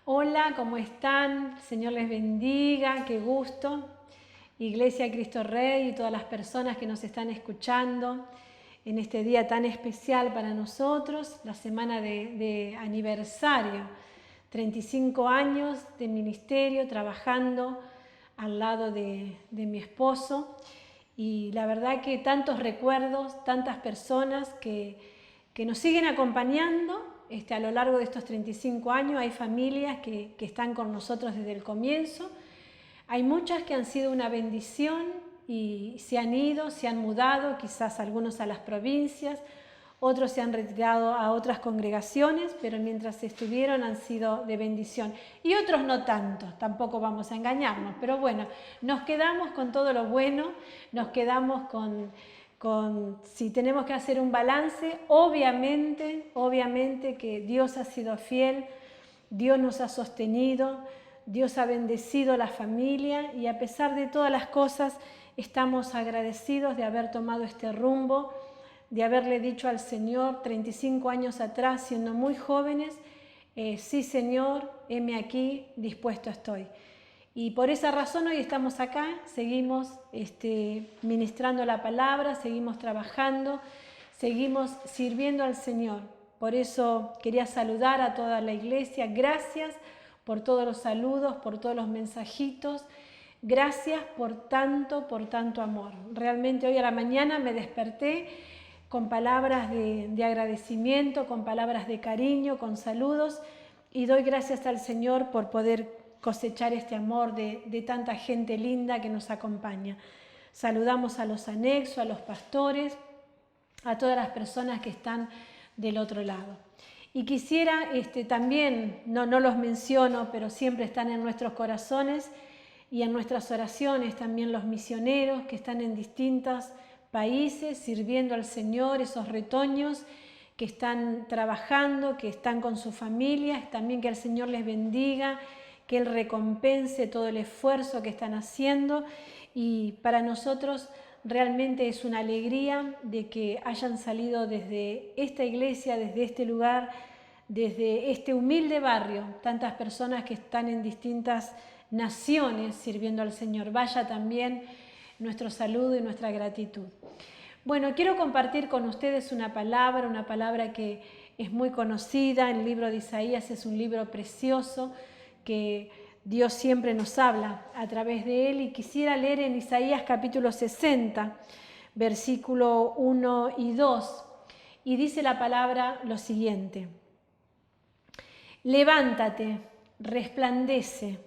Hola, ¿cómo están? Señor les bendiga, qué gusto. Iglesia Cristo Rey y todas las personas que nos están escuchando en este día tan especial para nosotros, la semana de aniversario, 35 años de ministerio trabajando al lado de mi esposo, y la verdad que tantos recuerdos, tantas personas que nos siguen acompañando a lo largo de estos 35 años. Hay familias que están con nosotros desde el comienzo, hay muchas que han sido una bendición y se han ido, se han mudado, quizás algunos a las provincias, otros se han retirado a otras congregaciones, pero mientras estuvieron han sido de bendición. Y otros no tanto, tampoco vamos a engañarnos, pero bueno, nos quedamos con todo lo bueno, nos quedamos con si tenemos que hacer un balance, obviamente que Dios ha sido fiel, Dios nos ha sostenido, Dios ha bendecido la familia, y a pesar de todas las cosas estamos agradecidos de haber tomado este rumbo, de haberle dicho al Señor 35 años atrás, siendo muy jóvenes, sí Señor, heme aquí, dispuesto estoy. Y por esa razón hoy estamos acá, seguimos ministrando la palabra, seguimos trabajando, seguimos sirviendo al Señor. Por eso quería saludar a toda la iglesia. Gracias por todos los saludos, por todos los mensajitos. Gracias por tanto amor. Realmente hoy a la mañana me desperté con palabras de agradecimiento, con palabras de cariño, con saludos, y doy gracias al Señor por poder cosechar este amor de tanta gente linda que nos acompaña. Saludamos a los anexos, a los pastores, a todas las personas que están del otro lado. Y quisiera también, no los menciono, pero siempre están en nuestros corazones y en nuestras oraciones también los misioneros que están en distintos países sirviendo al Señor, esos retoños que están trabajando, que están con sus familias, también que el Señor les bendiga, que Él recompense todo el esfuerzo que están haciendo. Y para nosotros realmente es una alegría de que hayan salido desde esta iglesia, desde este lugar, desde este humilde barrio, tantas personas que están en distintas naciones sirviendo al Señor. Vaya también nuestro saludo y nuestra gratitud. Bueno, quiero compartir con ustedes una palabra que es muy conocida. El libro de Isaías es un libro precioso que Dios siempre nos habla a través de él, y quisiera leer en Isaías capítulo 60, versículo 1 y 2, y dice la palabra lo siguiente: levántate, resplandece,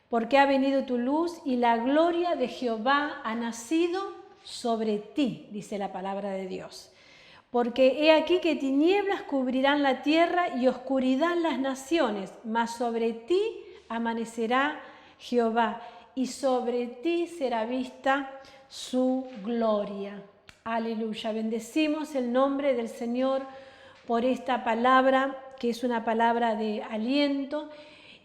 porque ha venido tu luz y la gloria de Jehová ha nacido sobre ti, dice la palabra de Dios. Porque he aquí que tinieblas cubrirán la tierra y oscuridad las naciones, mas sobre ti amanecerá Jehová y sobre ti será vista su gloria. Aleluya. Bendecimos el nombre del Señor por esta palabra, que es una palabra de aliento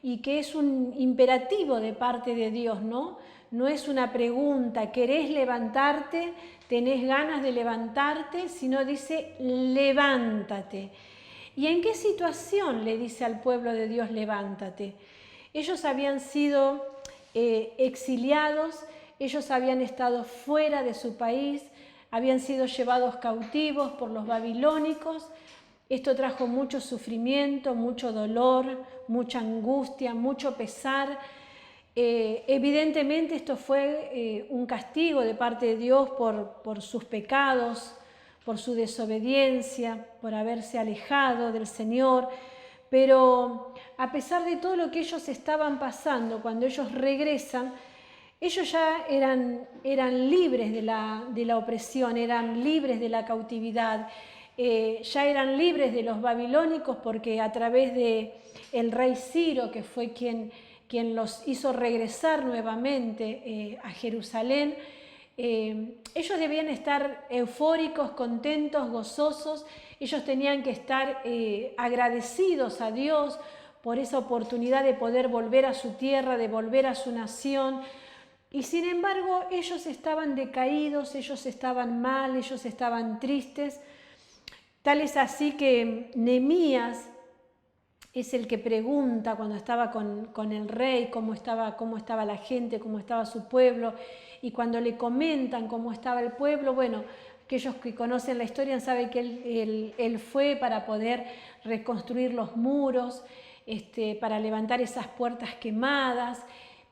y que es un imperativo de parte de Dios, ¿no? No es una pregunta, ¿querés levantarte? ¿Tenés ganas de levantarte? Sino dice, levántate. ¿Y en qué situación le dice al pueblo de Dios, levántate? Ellos habían sido exiliados, ellos habían estado fuera de su país, habían sido llevados cautivos por los babilónicos. Esto trajo mucho sufrimiento, mucho dolor, mucha angustia, mucho pesar. Evidentemente esto fue un castigo de parte de Dios por sus pecados, por su desobediencia, por haberse alejado del Señor. Pero a pesar de todo lo que ellos estaban pasando, cuando ellos regresan, ellos ya eran libres de la opresión, eran libres de la cautividad, ya eran libres de los babilónicos, porque a través de el rey Ciro, que fue quien los hizo regresar nuevamente a Jerusalén, ellos debían estar eufóricos, contentos, gozosos. Ellos tenían que estar agradecidos a Dios por esa oportunidad de poder volver a su tierra, de volver a su nación. Y sin embargo, ellos estaban decaídos, ellos estaban mal, ellos estaban tristes. Tal es así que Nehemías es el que pregunta cuando estaba con el rey cómo estaba la gente, cómo estaba su pueblo, y cuando le comentan cómo estaba el pueblo, bueno, aquellos que conocen la historia saben que él fue para poder reconstruir los muros, para levantar esas puertas quemadas,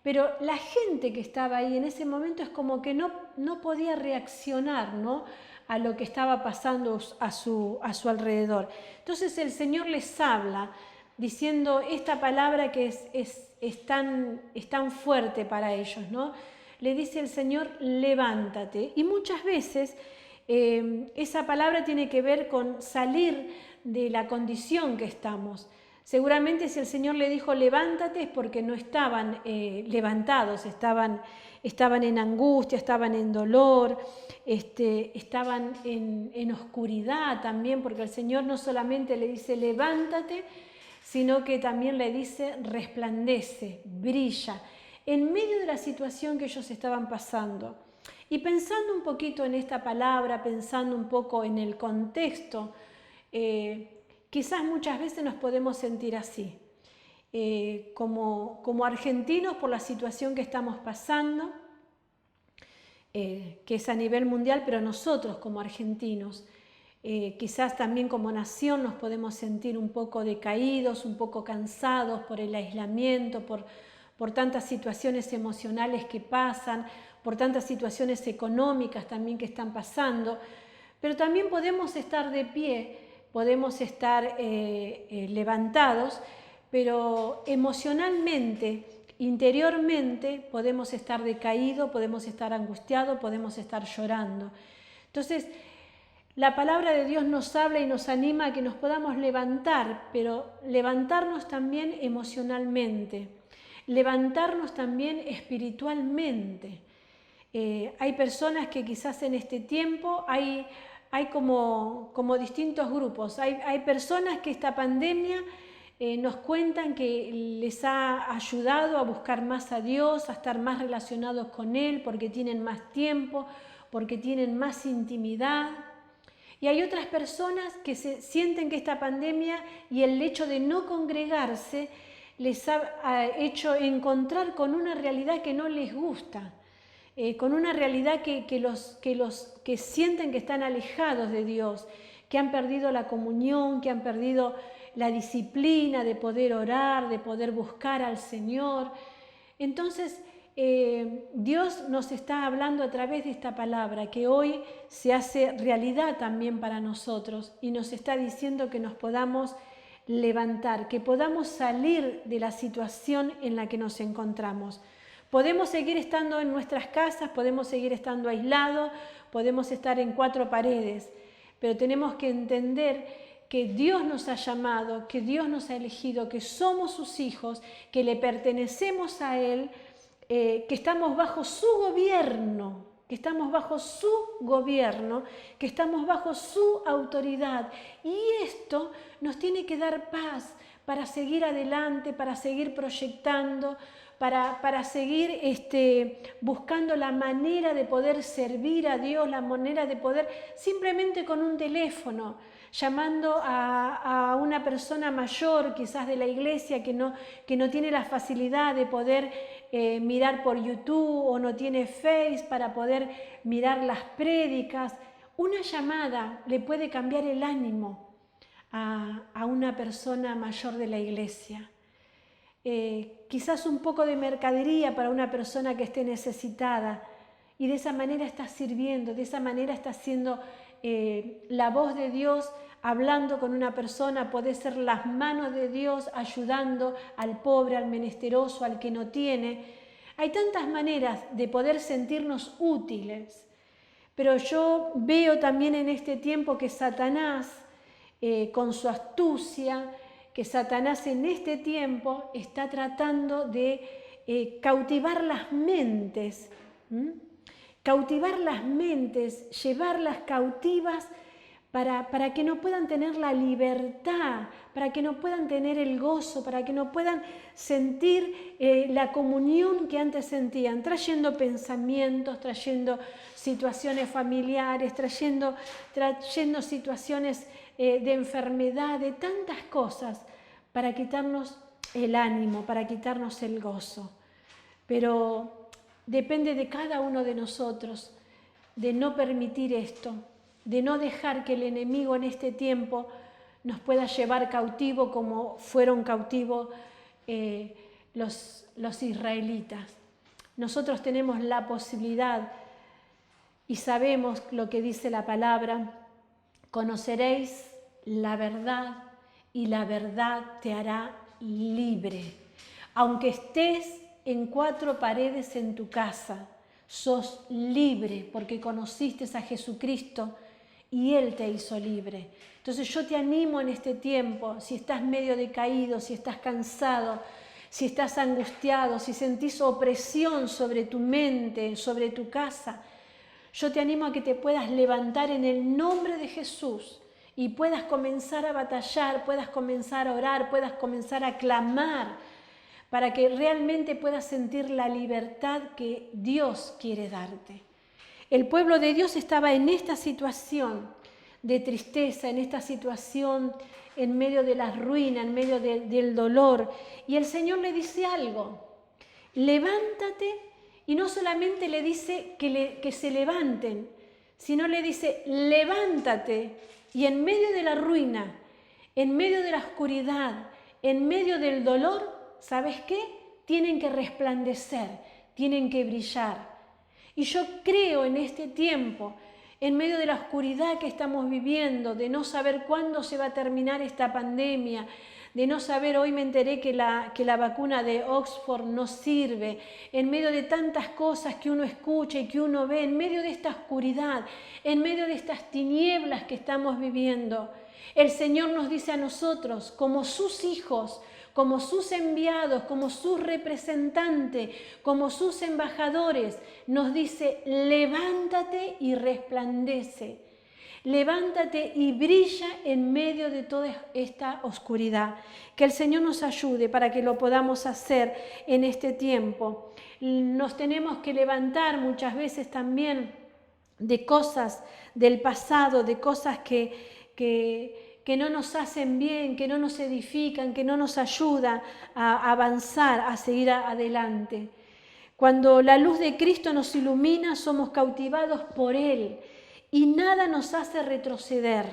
pero la gente que estaba ahí en ese momento es como que no podía reaccionar, ¿no?, a lo que estaba pasando a su alrededor. Entonces el Señor les habla diciendo esta palabra que es tan fuerte para ellos, ¿no? Le dice el Señor, levántate. Y muchas veces esa palabra tiene que ver con salir de la condición que estamos. Seguramente si el Señor le dijo levántate es porque no estaban levantados, estaban en angustia, estaban en dolor, estaban en oscuridad también, porque el Señor no solamente le dice levántate, sino que también le dice resplandece, brilla, en medio de la situación que ellos estaban pasando. Y pensando un poquito en esta palabra, pensando un poco en el contexto, quizás muchas veces nos podemos sentir así, como argentinos por la situación que estamos pasando, que es a nivel mundial, pero nosotros como argentinos, quizás también como nación nos podemos sentir un poco decaídos, un poco cansados por el aislamiento, por tantas situaciones emocionales que pasan, por tantas situaciones económicas también que están pasando, pero también podemos estar de pie, podemos estar levantados, pero emocionalmente, interiormente podemos estar decaídos, podemos estar angustiados, podemos estar llorando. Entonces, la palabra de Dios nos habla y nos anima a que nos podamos levantar, pero levantarnos también emocionalmente, levantarnos también espiritualmente. Hay personas que quizás en este tiempo hay como distintos grupos. Hay personas que esta pandemia nos cuentan que les ha ayudado a buscar más a Dios, a estar más relacionados con Él, porque tienen más tiempo, porque tienen más intimidad. Y hay otras personas que sienten que esta pandemia y el hecho de no congregarse les ha hecho encontrar con una realidad que no les gusta, con una realidad que sienten que están alejados de Dios, que han perdido la comunión, que han perdido la disciplina de poder orar, de poder buscar al Señor. Entonces, Dios nos está hablando a través de esta palabra que hoy se hace realidad también para nosotros y nos está diciendo que nos podamos levantar, que podamos salir de la situación en la que nos encontramos. Podemos seguir estando en nuestras casas, podemos seguir estando aislados, podemos estar en cuatro paredes, pero tenemos que entender que Dios nos ha llamado, que Dios nos ha elegido, que somos sus hijos, que le pertenecemos a Él, que estamos bajo su gobierno, que estamos bajo su gobierno, que estamos bajo su autoridad. Y esto nos tiene que dar paz para seguir adelante, para seguir proyectando, para seguir buscando la manera de poder servir a Dios, la manera de poder simplemente con un teléfono, llamando a una persona mayor, quizás de la iglesia, que no tiene la facilidad de poder mirar por YouTube o no tiene Face para poder mirar las prédicas. Una llamada le puede cambiar el ánimo a una persona mayor de la iglesia. Quizás un poco de mercadería para una persona que esté necesitada, y de esa manera está sirviendo, de esa manera está siendo la voz de Dios hablando con una persona. Puede ser las manos de Dios ayudando al pobre, al menesteroso, al que no tiene. Hay tantas maneras de poder sentirnos útiles, pero yo veo también en este tiempo que Satanás, con su astucia, que Satanás en este tiempo está tratando de cautivar las mentes, llevarlas cautivas para que no puedan tener la libertad, para que no puedan tener el gozo, para que no puedan sentir la comunión que antes sentían, trayendo pensamientos, trayendo situaciones familiares, trayendo situaciones de enfermedad, de tantas cosas, para quitarnos el ánimo, para quitarnos el gozo. Pero depende de cada uno de nosotros de no permitir esto, de no dejar que el enemigo en este tiempo nos pueda llevar cautivo como fueron cautivos los israelitas. Nosotros tenemos la posibilidad y sabemos lo que dice la palabra: conoceréis la verdad y la verdad te hará libre. Aunque estés en 4 paredes en tu casa, sos libre porque conociste a Jesucristo y Él te hizo libre. Entonces yo te animo en este tiempo, si estás medio decaído, si estás cansado, si estás angustiado, si sentís opresión sobre tu mente, sobre tu casa, yo te animo a que te puedas levantar en el nombre de Jesús y puedas comenzar a batallar, puedas comenzar a orar, puedas comenzar a clamar para que realmente puedas sentir la libertad que Dios quiere darte. El pueblo de Dios estaba en esta situación de tristeza, en esta situación en medio de la ruina, en medio del dolor. Y el Señor le dice algo: levántate. Y no solamente le dice que se levanten, sino le dice: levántate. Y en medio de la ruina, en medio de la oscuridad, en medio del dolor, ¿sabes qué? Tienen que resplandecer, tienen que brillar. Y yo creo en este tiempo, en medio de la oscuridad que estamos viviendo, de no saber cuándo se va a terminar esta pandemia, de no saber, hoy me enteré que la vacuna de Oxford no sirve, en medio de tantas cosas que uno escucha y que uno ve, en medio de esta oscuridad, en medio de estas tinieblas que estamos viviendo, el Señor nos dice a nosotros, como sus hijos, como sus enviados, como sus representantes, como sus embajadores, nos dice: levántate y resplandece. Levántate y brilla en medio de toda esta oscuridad. Que el Señor nos ayude para que lo podamos hacer en este tiempo. Nos tenemos que levantar muchas veces también de cosas del pasado, de cosas que no nos hacen bien, que no nos edifican, que no nos ayudan a avanzar, a seguir adelante. Cuando la luz de Cristo nos ilumina, somos cautivados por Él. Y nada nos hace retroceder,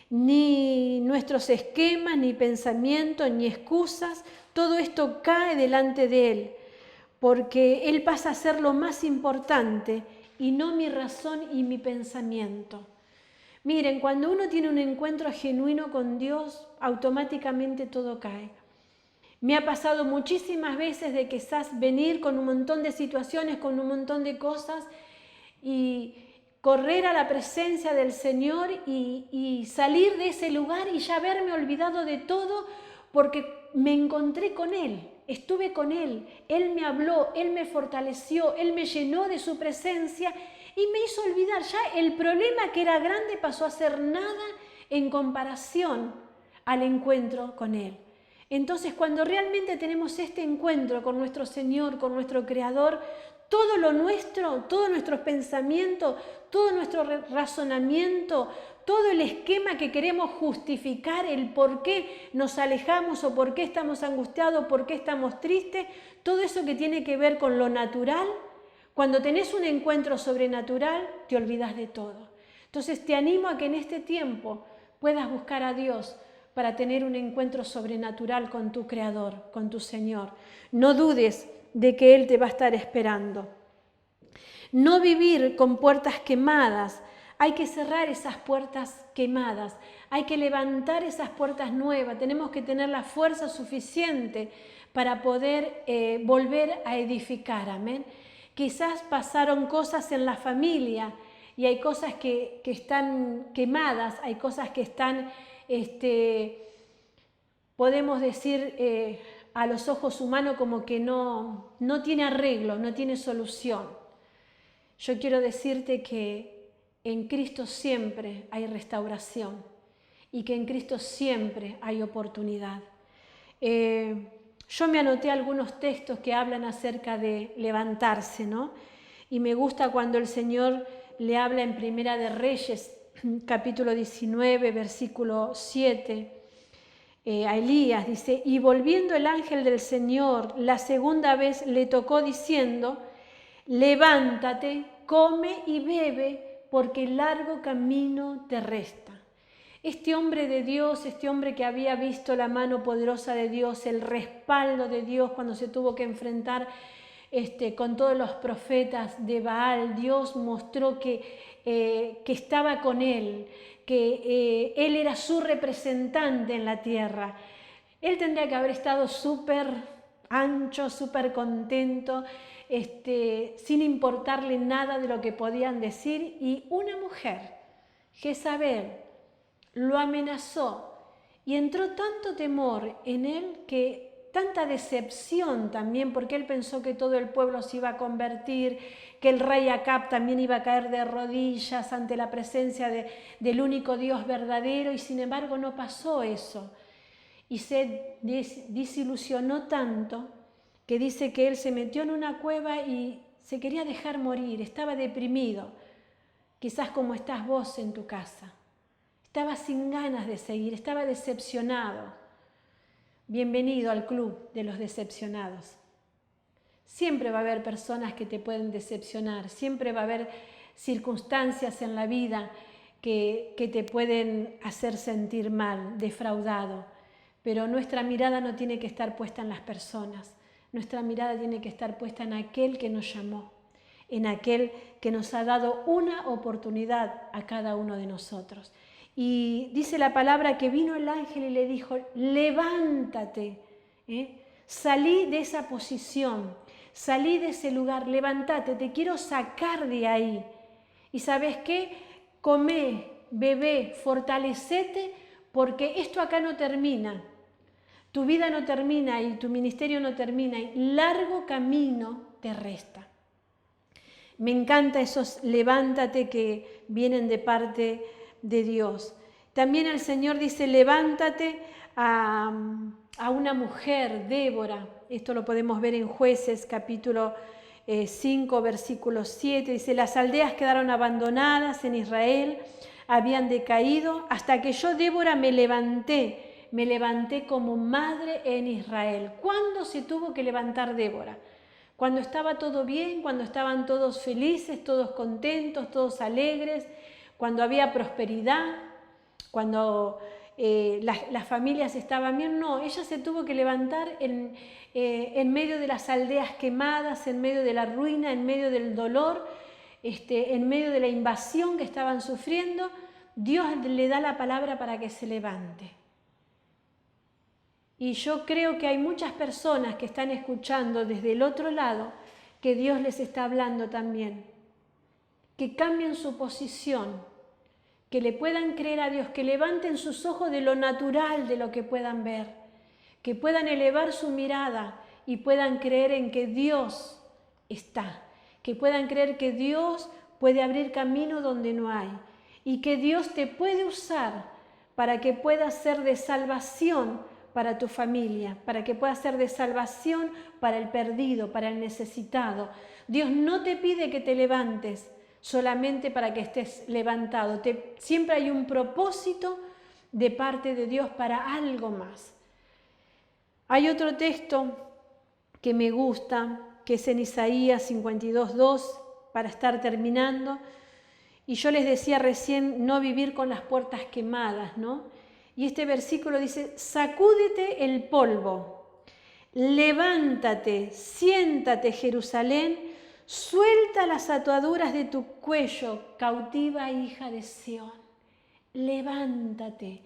ni nuestros esquemas, ni pensamientos, ni excusas. Todo esto cae delante de Él, porque Él pasa a ser lo más importante y no mi razón y mi pensamiento. Miren, cuando uno tiene un encuentro genuino con Dios, automáticamente todo cae. Me ha pasado muchísimas veces de quizás venir con un montón de situaciones, con un montón de cosas y correr a la presencia del Señor y salir de ese lugar y ya haberme olvidado de todo porque me encontré con Él, estuve con Él, Él me habló, Él me fortaleció, Él me llenó de su presencia y me hizo olvidar. Ya el problema que era grande pasó a ser nada en comparación al encuentro con Él. Entonces, cuando realmente tenemos este encuentro con nuestro Señor, con nuestro Creador, todo lo nuestro, todos nuestros pensamientos, todo nuestro razonamiento, todo el esquema que queremos justificar, el por qué nos alejamos o por qué estamos angustiados, por qué estamos tristes, todo eso que tiene que ver con lo natural, cuando tenés un encuentro sobrenatural, te olvidas de todo. Entonces te animo a que en este tiempo puedas buscar a Dios para tener un encuentro sobrenatural con tu Creador, con tu Señor. No dudes de que Él te va a estar esperando. No vivir con puertas quemadas. Hay que cerrar esas puertas quemadas. Hay que levantar esas puertas nuevas. Tenemos que tener la fuerza suficiente para poder volver a edificar. Amén. Quizás pasaron cosas en la familia y hay cosas que están quemadas, hay cosas que están, podemos decir, a los ojos humanos como que no tiene arreglo, no tiene solución. Yo quiero decirte que en Cristo siempre hay restauración y que en Cristo siempre hay oportunidad. Yo me anoté algunos textos que hablan acerca de levantarse, ¿no? Y me gusta cuando el Señor le habla en Primera de Reyes, capítulo 19, versículo 7. a Elías, dice, y volviendo el ángel del Señor la segunda vez le tocó diciendo, levántate, come y bebe, porque largo camino te resta. Este hombre de Dios, este hombre que había visto la mano poderosa de Dios, el respaldo de Dios cuando se tuvo que enfrentar con todos los profetas de Baal, Dios mostró que estaba con él, que él era su representante en la tierra. Él tendría que haber estado súper ancho, súper contento, sin importarle nada de lo que podían decir, y una mujer, Jezabel, lo amenazó y entró tanto temor en él, que tanta decepción también, porque él pensó que todo el pueblo se iba a convertir, que el rey Acab también iba a caer de rodillas ante la presencia del único Dios verdadero, y sin embargo no pasó eso. Y se desilusionó tanto que dice que él se metió en una cueva y se quería dejar morir, estaba deprimido, quizás como estás vos en tu casa. Estaba sin ganas de seguir, estaba decepcionado. Bienvenido al club de los decepcionados. Siempre va a haber personas que te pueden decepcionar, siempre va a haber circunstancias en la vida que te pueden hacer sentir mal, defraudado. Pero nuestra mirada no tiene que estar puesta en las personas, nuestra mirada tiene que estar puesta en aquel que nos llamó, en aquel que nos ha dado una oportunidad a cada uno de nosotros. Y dice la palabra que vino el ángel y le dijo, levántate, salí de esa posición, salí de ese lugar, levántate, te quiero sacar de ahí. Y ¿sabes qué? Comé, bebé, fortalecete, porque esto acá no termina. Tu vida no termina y tu ministerio no termina, y largo camino te resta. Me encanta esos levántate que vienen de parte de Dios. También el Señor dice, levántate a una mujer, Débora. Esto lo podemos ver en Jueces, capítulo 5, versículo 7. Dice, las aldeas quedaron abandonadas en Israel, habían decaído, hasta que yo, Débora, me levanté como madre en Israel. ¿Cuándo se tuvo que levantar Débora? Cuando estaba todo bien, cuando estaban todos felices, todos contentos, todos alegres, cuando había prosperidad, cuando las familias estaban bien. No, ella se tuvo que levantar en medio de las aldeas quemadas, en medio de la ruina, en medio del dolor, en medio de la invasión que estaban sufriendo. Dios le da la palabra para que se levante. Y yo creo que hay muchas personas que están escuchando desde el otro lado, que Dios les está hablando también. Que cambien su posición, que le puedan creer a Dios, que levanten sus ojos de lo natural, de lo que puedan ver, que puedan elevar su mirada y puedan creer en que Dios está, que puedan creer que Dios puede abrir camino donde no hay, y que Dios te puede usar para que puedas ser de salvación para tu familia, para que pueda ser de salvación para el perdido, para el necesitado. Dios no te pide que te levantes solamente para que estés levantado. Siempre hay un propósito de parte de Dios para algo más. Hay otro texto que me gusta, que es en Isaías 52:2, para estar terminando. Y yo les decía recién, no vivir con las puertas quemadas, ¿no? Y este versículo dice, sacúdete el polvo, levántate, siéntate Jerusalén, suelta las ataduras de tu cuello, cautiva hija de Sión. Levántate,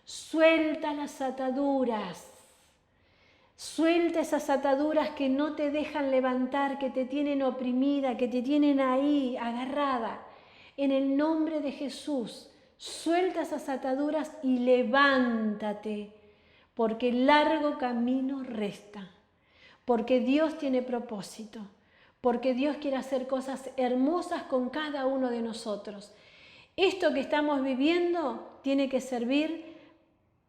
suelta las ataduras, suelta esas ataduras que no te dejan levantar, que te tienen oprimida, que te tienen ahí agarrada. En el nombre de Jesús, suelta esas ataduras y levántate, porque largo camino resta, porque Dios tiene propósito, porque Dios quiere hacer cosas hermosas con cada uno de nosotros. Esto que estamos viviendo tiene que servir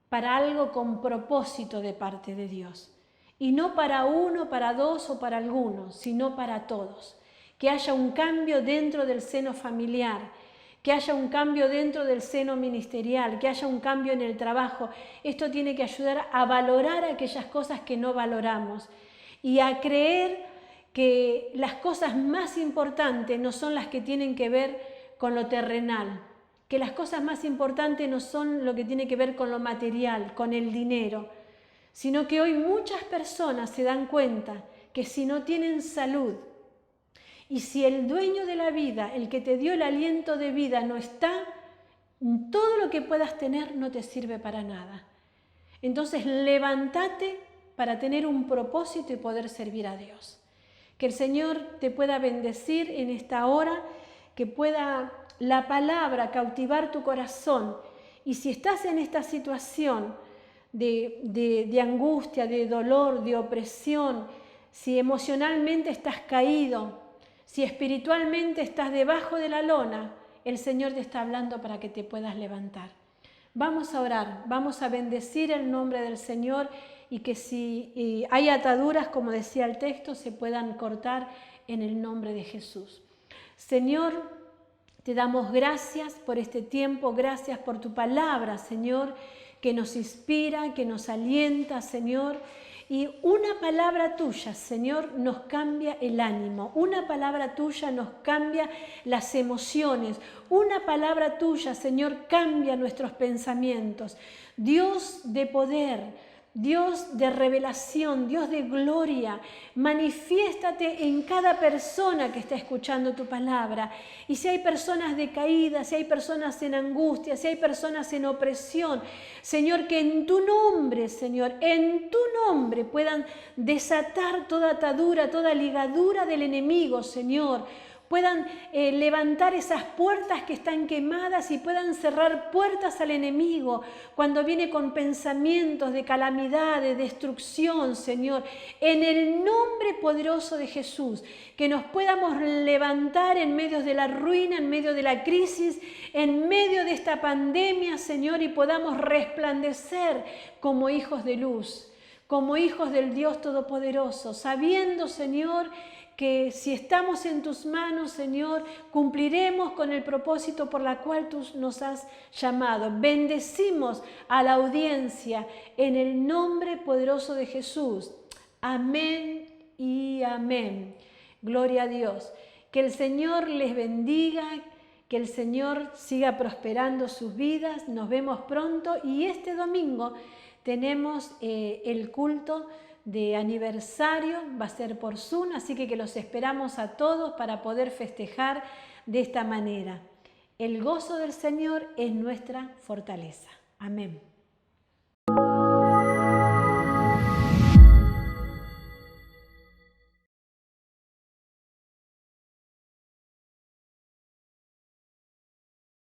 para algo con propósito de parte de Dios, y no para uno, para dos o para algunos, sino para todos. Que haya un cambio dentro del seno familiar, que haya un cambio dentro del seno ministerial, que haya un cambio en el trabajo. Esto tiene que ayudar a valorar aquellas cosas que no valoramos y a creer que las cosas más importantes no son las que tienen que ver con lo terrenal, que las cosas más importantes no son lo que tiene que ver con lo material, con el dinero, sino que hoy muchas personas se dan cuenta que si no tienen salud, y si el dueño de la vida, el que te dio el aliento de vida, no está, todo lo que puedas tener no te sirve para nada. Entonces levántate para tener un propósito y poder servir a Dios. Que el Señor te pueda bendecir en esta hora, que pueda la palabra cautivar tu corazón. Y si estás en esta situación de angustia, de dolor, de opresión, si emocionalmente estás caído, si espiritualmente estás debajo de la lona, el Señor te está hablando para que te puedas levantar. Vamos a orar, vamos a bendecir el nombre del Señor y que si hay ataduras, como decía el texto, se puedan cortar en el nombre de Jesús. Señor, te damos gracias por este tiempo, gracias por tu palabra, Señor, que nos inspira, que nos alienta, Señor. Y una palabra tuya, Señor, nos cambia el ánimo. Una palabra tuya nos cambia las emociones. Una palabra tuya, Señor, cambia nuestros pensamientos. Dios de poder, Dios de revelación, Dios de gloria, manifiéstate en cada persona que está escuchando tu palabra. Y si hay personas decaídas, si hay personas en angustia, si hay personas en opresión, Señor, que en tu nombre, Señor, en tu nombre puedan desatar toda atadura, toda ligadura del enemigo, Señor. Puedan levantar esas puertas que están quemadas y puedan cerrar puertas al enemigo cuando viene con pensamientos de calamidad, de destrucción, Señor. En el nombre poderoso de Jesús, que nos podamos levantar en medio de la ruina, en medio de la crisis, en medio de esta pandemia, Señor, y podamos resplandecer como hijos de luz, como hijos del Dios Todopoderoso, sabiendo, Señor, que si estamos en tus manos, Señor, cumpliremos con el propósito por la cual tú nos has llamado. Bendecimos a la audiencia en el nombre poderoso de Jesús. Amén y amén. Gloria a Dios. Que el Señor les bendiga, que el Señor siga prosperando sus vidas. Nos vemos pronto y este domingo tenemos el culto de aniversario, va a ser por Zoom, así que los esperamos a todos para poder festejar de esta manera. El gozo del Señor es nuestra fortaleza. Amén.